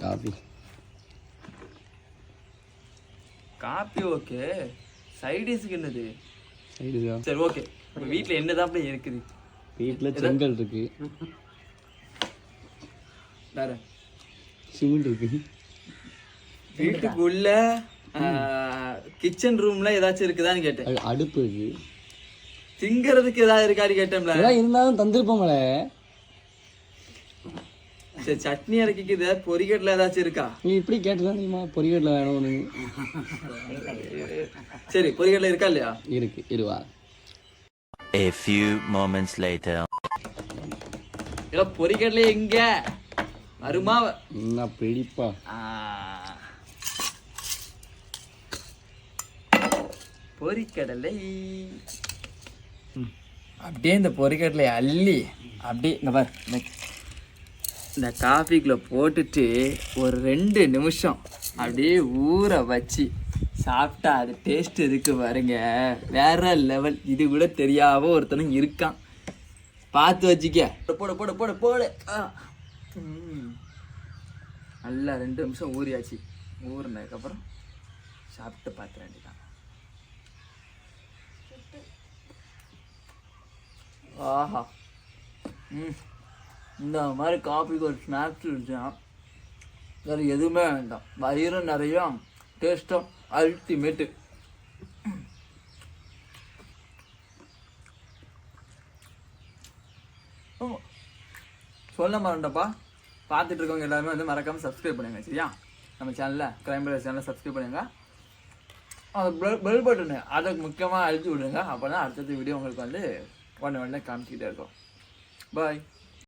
Coffee copy okay. சைடிஸ்க்கு என்னது? சைடிஸா? சரி okay. வீட்டில் என்னதான் இருக்குது? வீட்டில் செங்கல் இருக்கு, வேற சிமெண்ட் இருக்கு. வீட்டுக்குள்ள கிச்சன் ரூம்ல ஏதாச்சும் இருக்குதான்னு கேட்டேன். அடுப்பு இருக்கு. திங்கிறதுக்கு ஏதாவது இருக்கான்னு கேட்டேன்ல. ஏதாவது இருந்தாலும் தந்துருப்போங்களே. சரி சட்னி இறக்கிக்குது. பொரிக்கட்டில் ஏதாச்சும் இருக்கா? நீ இப்படி கேட்டுதான் நீமா பொரிக்கட்டில் வேணும். சரி பொரிக்கட்டில் இருக்கா இல்லையா? இருக்கு, இருவா. A few moments later. இல்ல பொரிக்கட்டில் எங்க வருமா? என்ன பிடிப்பா. பொரிக்கடலை அப்படியே இந்த பொரிக்கடலை அள்ளி அப்படியே இந்த பாரு இந்த காஃபிக்குள்ள போட்டுட்டு ஒரு 2 நிமிஷம் அப்படியே ஊற வச்சு சாப்பிட்டா அது டேஸ்ட் இருக்கு பாருங்க, வேற லெவல். இது கூட தெரியாம ஒருத்தனும் இருக்கான், பார்த்து வச்சுக்க. போட போட போட போடு. நல்லா 2 நிமிஷம் ஊறியாச்சு. ஊறினதுக்கப்புறம் சாப்பிட்டு பார்த்துட வேண்டியதான். ஆஹா, இந்த மாதிரி காஃபிக்கு ஒரு ஸ்நாக்ஸ் இருந்துச்சுன்னா வேறு எதுவுமே வேண்டாம். வயிறும் நிறையா, டேஸ்ட்டும் அல்டிமேட்டு. சொல்ல மாட்டேன்ப்பா, பார்த்துட்டு இருக்கவங்க எல்லாருமே வந்து மறக்காமல் சப்ஸ்கிரைப் பண்ணுங்க சரியா? நம்ம சேனலில் கிரைம் பிரதர்ஸ் சேனலில் சப்ஸ்கிரைப் பண்ணுங்க. அது பெல் பட்டனு அதை முக்கியமாக அழுத்தி விடுங்க. அப்போ தான் அடுத்தது வீடியோ உங்களுக்கு வந்து உடனே காமிச்சிக்கிட்டே இருக்கும். பாய்.